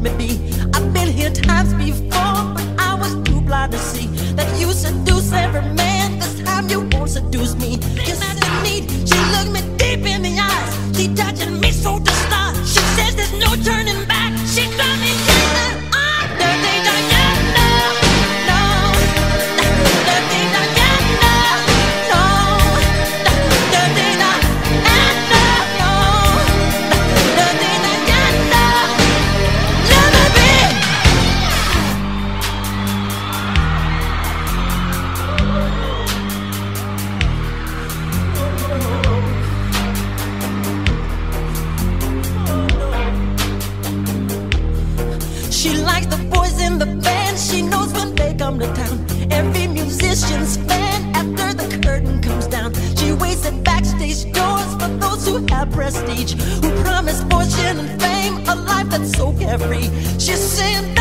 me be. I've been here times before, but I was too blind to see that you seduce every man. This time you won't seduce me. Yes, I need. She looked me deep in the eyes. She touching me so to start. She says there's no turning back. She got me yelling. Dirty Diana, no. Dirty Diana, no. Dirty Diana, no. Dirty Diana, never be. She likes the boys in the band. She knows when they come to town. Every musician's fan after the curtain comes down. She waits at backstage doors for those who have prestige, who promise fortune and fame, a life that's so carefree. She's saying